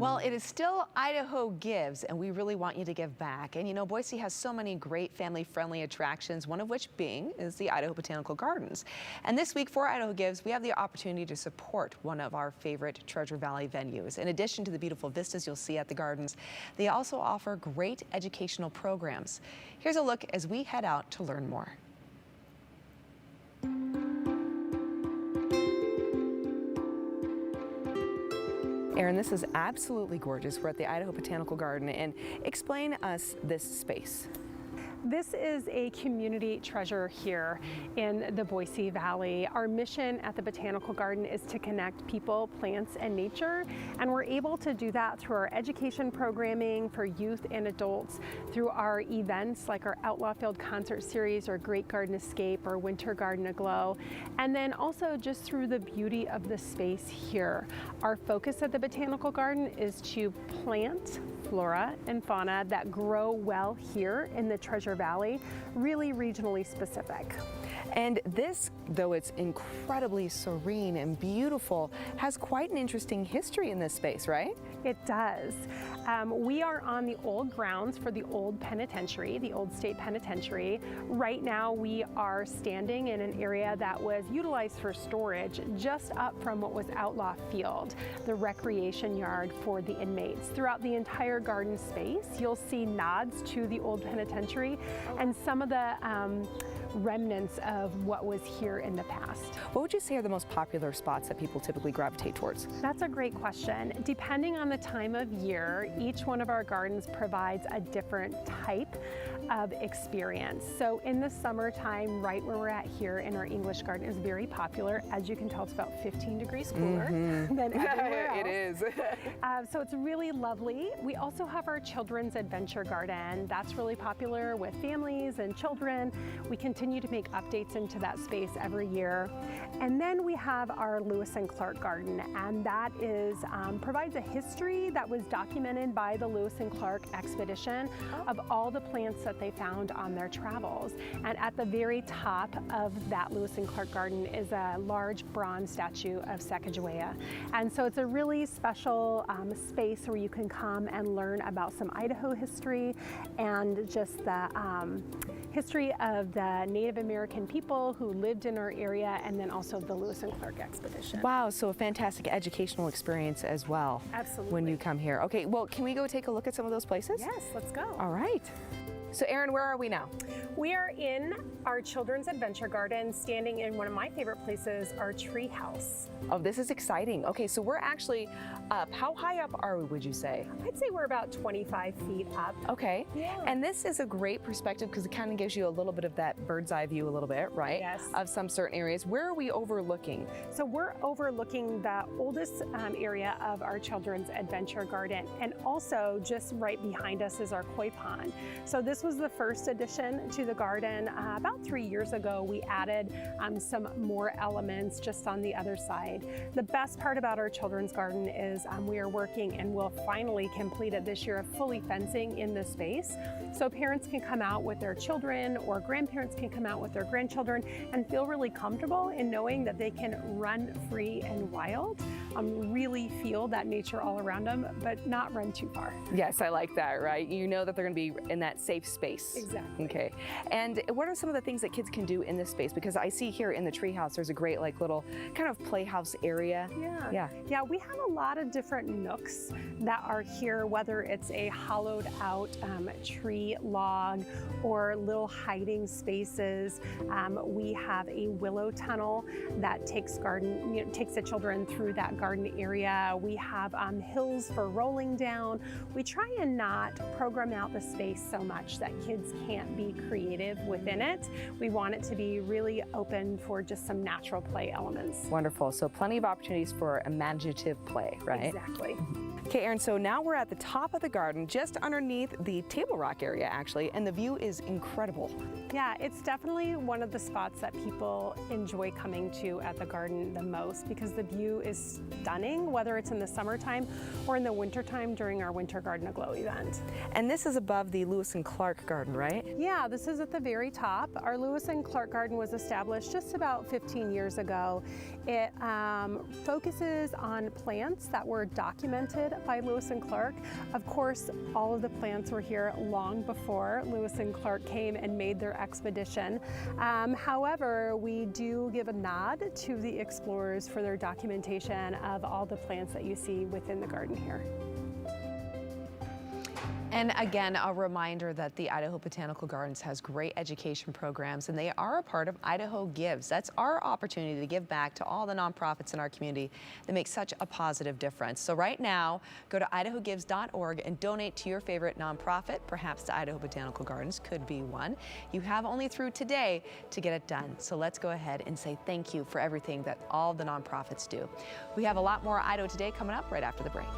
Well, it is still Idaho Gives, and we really want you to give back. And you know, Boise has so many great family-friendly attractions, one of which being is the Idaho Botanical Gardens. And this week for Idaho Gives, we have the opportunity to support one of our favorite Treasure Valley venues. In addition to the beautiful vistas you'll see at the gardens, they also offer great educational programs. Here's a look as we head out to learn more. Erin, this is absolutely gorgeous. We're at the Idaho Botanical Garden, and explain us this space. This is a community treasure here in the Boise Valley. Our mission at the Botanical Garden is to connect people, plants, and nature, and we're able to do that through our education programming for youth and adults, through our events like our Outlaw Field concert series, or Great Garden Escape, or Winter Garden Aglow, and then also just through the beauty of the space here. Our focus at the Botanical Garden is to plant flora and fauna that grow well here in the Treasure Valley, really regionally specific. And this, though it's incredibly serene and beautiful, has quite an interesting history in this space, right? It does. We are on the old grounds for the old penitentiary, the old state penitentiary. Right now we are standing in an area that was utilized for storage just up from what was Outlaw Field, the recreation yard for the inmates. Throughout the entire garden space, you'll see nods to the old penitentiary and some of the remnants of what was here in the past. What would you say are the most popular spots that people typically gravitate towards? That's a great question. Depending on the time of year, each one of our gardens provides a different type of experience. So in the summertime, right where we're at here in our English garden is very popular. As you can tell, it's about 15 degrees cooler than everywhere else. It is. So it's really lovely. We also have our Children's Adventure Garden. That's really popular with families and children. We continue to make updates into that space every year. And then we have our Lewis and Clark Garden, and that is provides a history that was documented by the Lewis and Clark expedition of all the plants that they found on their travels. And at the very top of that Lewis and Clark Garden is a large bronze statue of Sacagawea. And so it's a really special space where you can come and learn about some Idaho history and just the history of the Native American people who lived in our area, and then also the Lewis and Clark expedition. Wow, so a fantastic educational experience as well. Absolutely. When you come here. Okay, well, can we go take a look at some of those places? Yes, let's go. All right. So Erin, where are we now? We are in our Children's Adventure Garden, standing in one of my favorite places, our tree house. Oh, this is exciting. Okay, so we're actually up. How high up are we, would you say? I'd say we're about 25 feet up. Okay. Yeah. And this is a great perspective because it kind of gives you a little bit of that bird's eye view a little bit, right? Yes. Of some certain areas. Where are we overlooking? So we're overlooking the oldest area of our Children's Adventure Garden, and also just right behind us is our koi pond. So this was the first addition to the garden. About 3 years ago, we added some more elements just on the other side. The best part about our children's garden is we are working, and we'll finally complete it this year, of fully fencing in the space. So parents can come out with their children, or grandparents can come out with their grandchildren and feel really comfortable in knowing that they can run free and wild, really feel that nature all around them, but not run too far. Yes, I like that, right? You know that they're going to be in that safe space. Exactly. Okay. And what are some of the things that kids can do in this space? Because I see here in the treehouse, there's a great like little kind of playhouse area. Yeah, we have a lot of different nooks that are here, whether it's a hollowed out tree log or little hiding spaces. We have a willow tunnel that takes the children through that garden area. We have hills for rolling down. We try and not program out the space so much that kids can't be creative within it. We want it to be really open for just some natural play elements. Wonderful. So plenty of opportunities for imaginative play, right? Exactly. Okay, Erin, so now we're at the top of the garden, just underneath the Table Rock area, actually, and the view is incredible. Yeah, it's definitely one of the spots that people enjoy coming to at the garden the most, because the view is stunning, whether it's in the summertime or in the wintertime during our Winter Garden Aglow event. And this is above the Lewis and Clark Garden, right? Yeah, this is at the very top. Our Lewis and Clark Garden was established just about 15 years ago. It focuses on plants that were documented by Lewis and Clark. Of course, all of the plants were here long before Lewis and Clark came and made their expedition. However, we do give a nod to the explorers for their documentation of all the plants that you see within the garden here. And again, a reminder that the Idaho Botanical Gardens has great education programs, and they are a part of Idaho Gives. That's our opportunity to give back to all the nonprofits in our community that make such a positive difference. So right now, go to idahogives.org and donate to your favorite nonprofit. Perhaps the Idaho Botanical Gardens could be one. You have only through today to get it done. So let's go ahead and say thank you for everything that all the nonprofits do. We have a lot more Idaho Today coming up right after the break.